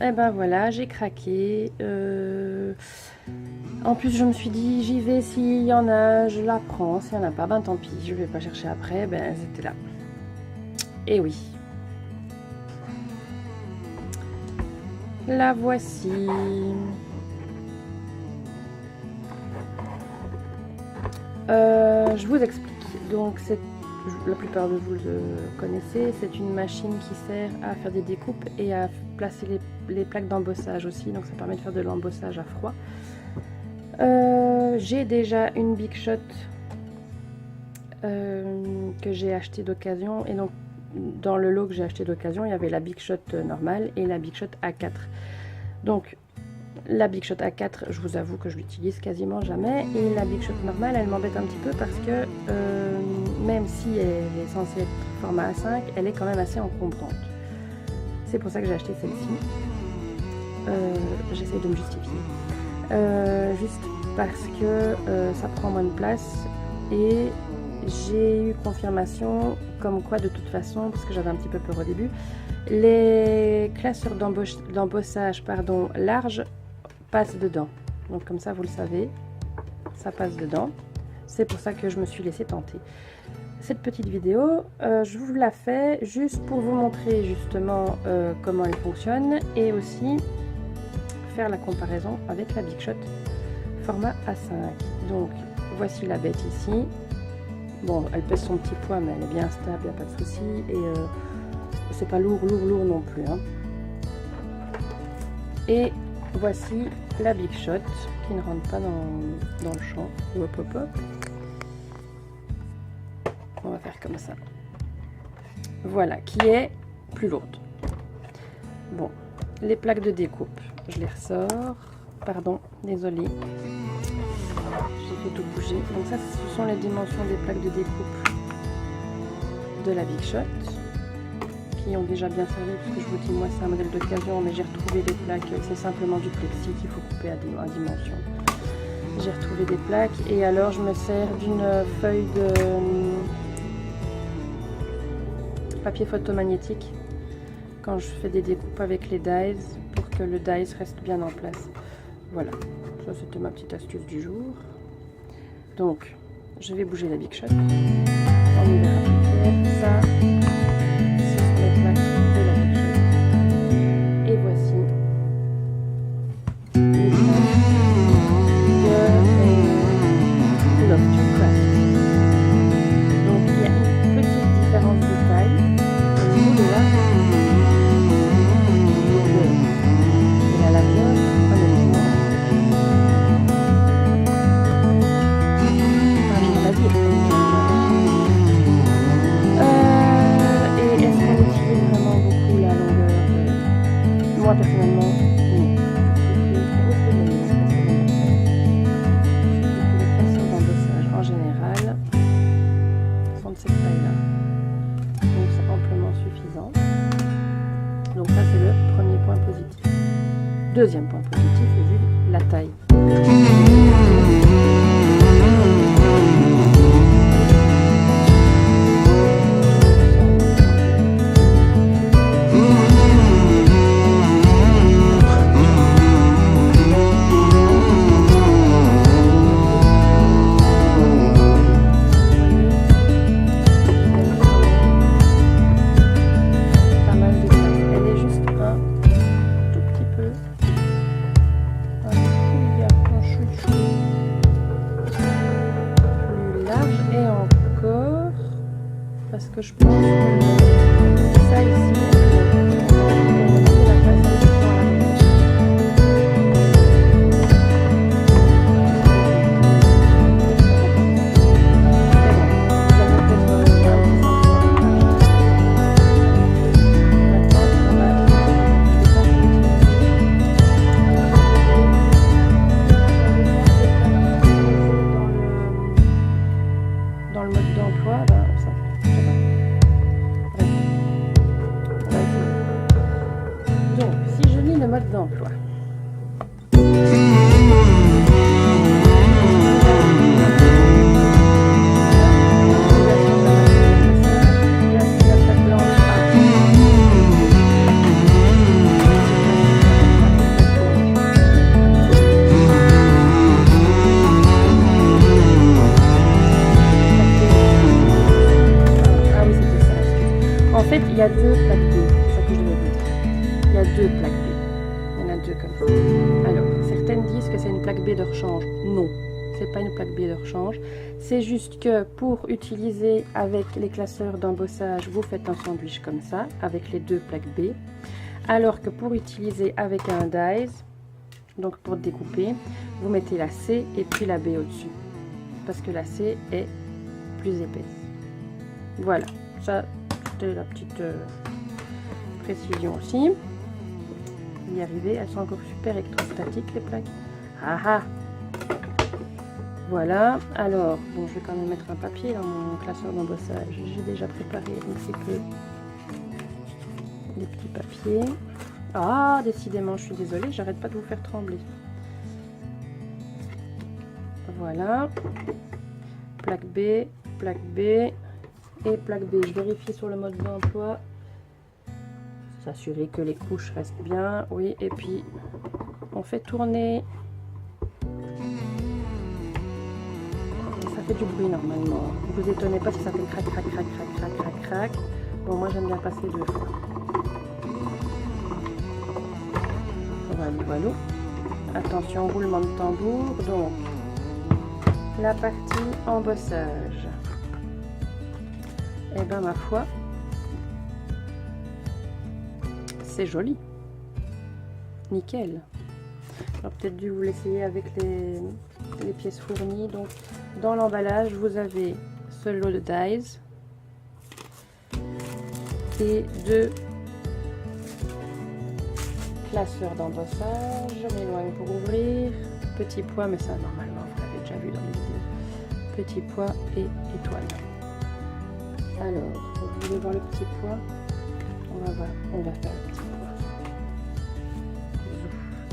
et ben voilà, j'ai craqué. En plus, je me suis dit, j'y vais, s'il y en a, je la prends. S'il n'y en a pas, ben tant pis, je vais pas chercher après. Ben, c'était là. Et oui. La voici. Je vous explique. Donc, la plupart de vous le connaissez, c'est une machine qui sert à faire des découpes et à placer les plaques d'embossage aussi. Donc, ça permet de faire de l'embossage à froid. J'ai déjà une Big Shot que j'ai acheté d'occasion. Et donc, dans le lot que j'ai acheté d'occasion, il y avait la Big Shot normale et la Big Shot A4. Donc, la Big Shot A4, je vous avoue que je l'utilise quasiment jamais. Et la Big Shot normale, elle m'embête un petit peu parce que même si elle est censée être format A5, elle est quand même assez encombrante. C'est pour ça que j'ai acheté celle-ci. J'essaie de me justifier. Juste parce que ça prend moins de place. Et j'ai eu confirmation comme quoi, de toute façon, parce que j'avais un petit peu peur au début, les classeurs d'embossage larges passe dedans. Donc comme ça vous le savez, ça passe dedans. C'est pour ça que je me suis laissée tenter. Cette petite vidéo, je vous la fais juste pour vous montrer justement comment elle fonctionne et aussi faire la comparaison avec la Big Shot format A5. Donc voici la bête ici. Bon, elle pèse son petit poids, mais elle est bien stable, il n'y a pas de souci. Et c'est pas lourd non plus. Hein. Et voici la Big Shot qui ne rentre pas dans le champ. Hop, hop, hop. On va faire comme ça. Voilà, qui est plus lourde. Bon, les plaques de découpe, je les ressors. Pardon, désolée. J'ai fait tout bouger. Donc ça, ce sont les dimensions des plaques de découpe de la Big Shot, qui ont déjà bien servi, parce que je vous dis, moi c'est un modèle d'occasion, mais j'ai retrouvé des plaques, c'est simplement du plexi qu'il faut couper à dimension. J'ai retrouvé des plaques, et alors je me sers d'une feuille de papier photomagnétique quand je fais des découpes avec les dies, pour que le dies reste bien en place. Voilà, ça c'était ma petite astuce du jour. Donc, je vais bouger la Big Shot. On y verra plus clair. Ça, ce sont les plaques de la Big Shot. Et voici les plaques de Love to Craft. Donc, il y a une petite différence de taille au niveau de la largeur, honnêtement. Et est-ce qu'on utilise vraiment beaucoup la longueur? Moi personnellement, non. Les façons d'embossage en général sont de cette taille-là. Donc c'est amplement suffisant. Donc ça c'est le premier point positif. Deuxième point positif, vu la taille. Parce que je pense que ça ici, dans le mode d'emploi, ben, ça. fait, il y a deux plaques B, c'est ça que je devais vous dire. Il y a deux plaques B. Il y en a deux comme ça. Alors, certaines disent que c'est une plaque B de rechange. Non, c'est pas une plaque B de rechange. C'est juste que pour utiliser avec les classeurs d'embossage, vous faites un sandwich comme ça, avec les deux plaques B. Alors que pour utiliser avec un dies, donc pour découper, vous mettez la C et puis la B au-dessus. Parce que la C est plus épaisse. Voilà, ça c'était la petite précision aussi. Y arriver, elles sont encore super électrostatiques les plaques. Ah ah. Voilà, alors bon, je vais quand même mettre un papier dans mon classeur d'embossage. J'ai déjà préparé un petit peu des petits papiers. Ah, décidément, je suis désolée, j'arrête pas de vous faire trembler. Voilà, plaque B et plaque B. Je vérifie sur le mode d'emploi, s'assurer que les couches restent bien. Oui, et puis on fait tourner. Ça fait du bruit normalement. Ne vous étonnez pas si ça fait crac, crac, crac, crac, crac, crac, crac. Bon, moi j'aime bien passer 2 fois. Voilà. Attention, roulement de tambour. Donc, la partie embossage. Eh ben ma foi, c'est joli. Nickel. Alors peut-être dû vous l'essayer avec les pièces fournies. Donc, dans l'emballage, vous avez ce lot de dies et 2 classeurs d'embossage. Je m'éloigne pour ouvrir. Petit pois, mais ça normalement vous l'avez déjà vu dans les vidéos. Petit pois et étoile. Alors, vous voulez voir le petit pois? On va faire le petit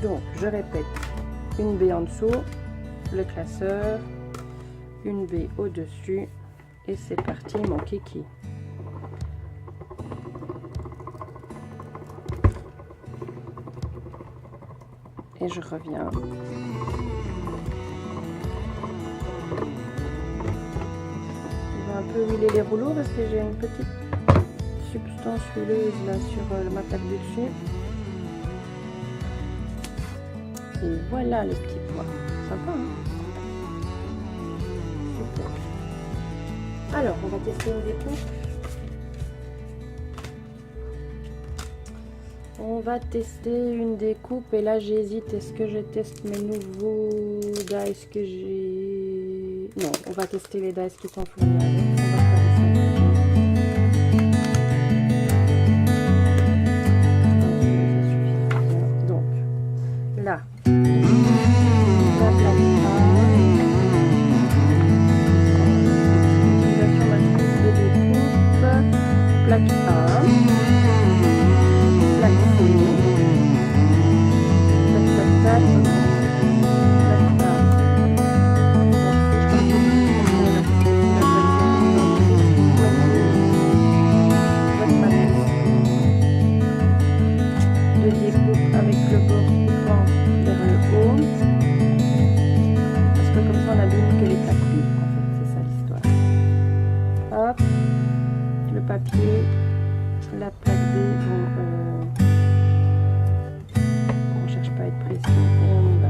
pois. Donc, je répète, une baie en dessous, le classeur, une baie au-dessus, et c'est parti mon kiki. Et je reviens. Je vais un peu huiler les rouleaux parce que j'ai une petite substance huileuse là sur ma plaque du dessus. Et voilà les petits pois. Sympa, hein? Super. Alors, on va tester une découpe. On va tester une découpe et là j'hésite, est-ce que je teste mes nouveaux dies que j'ai... Non, on va tester les dies qui sont fournis avec. On va faire ça. Donc, là, la plaque A, utilisation matrice de découpe, plaque A. Papier, la plaque B, bon, on cherche pas à être précis et on y va.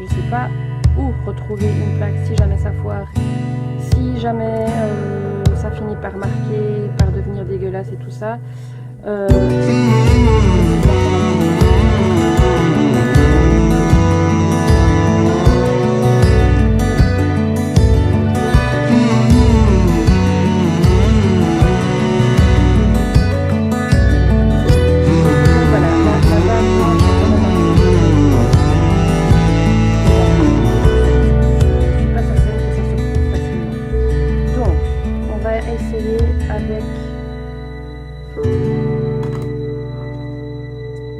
Je sais pas où retrouver une plaque si jamais ça foire si jamais ça finit par marquer, par devenir dégueulasse et tout ça,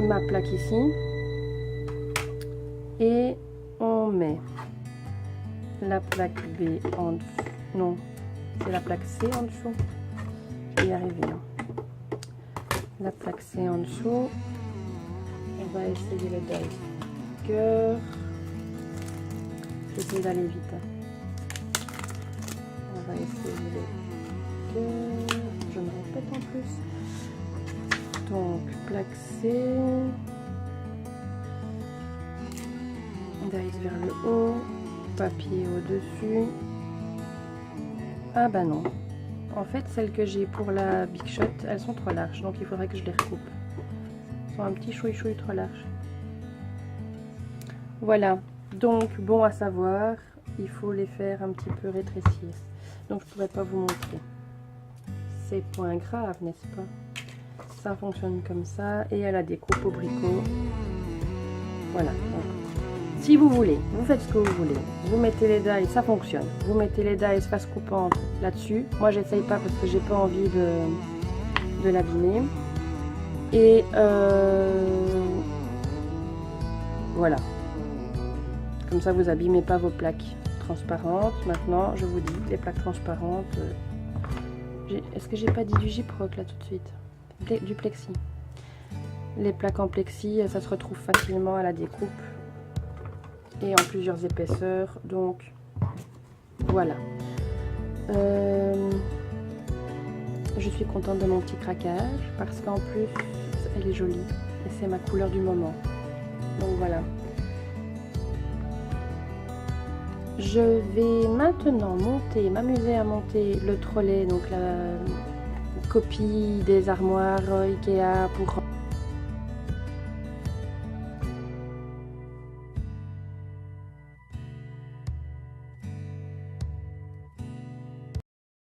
ma plaque ici et on met la plaque B en dessous, non c'est la plaque C en dessous, je vais y arriver hein. La plaque C en dessous, on va essayer le die cœur, j'essaie d'aller vite hein. On va essayer le cœur, je me répète en plus. Donc, plaque C, dice vers le haut, papier au-dessus. Ah bah non, en fait celles que j'ai pour la Big Shot, elles sont trop larges, donc il faudrait que je les recoupe. Elles sont un petit chouille-chouille trop large. Voilà, donc bon à savoir, il faut les faire un petit peu rétrécir. Donc je ne pourrais pas vous montrer. C'est point grave, n'est-ce pas? Ça fonctionne comme ça et à la découpe au bricot. Voilà. Donc, si vous voulez, vous faites ce que vous voulez. Vous mettez les dies, ça fonctionne. Vous mettez les dies face coupante là-dessus. Moi, j'essaye pas parce que j'ai pas envie de l'abîmer. Et voilà. Comme ça, vous abîmez pas vos plaques transparentes. Maintenant, je vous dis, les plaques transparentes. Est-ce que j'ai pas dit du gyproc là tout de suite? Du plexi. Les plaques en plexi, ça se retrouve facilement à la découpe et en plusieurs épaisseurs, donc voilà. Je suis contente de mon petit craquage parce qu'en plus elle est jolie et c'est ma couleur du moment, donc voilà. Je vais maintenant m'amuser à monter le trolley, donc la copie des armoires Ikea pour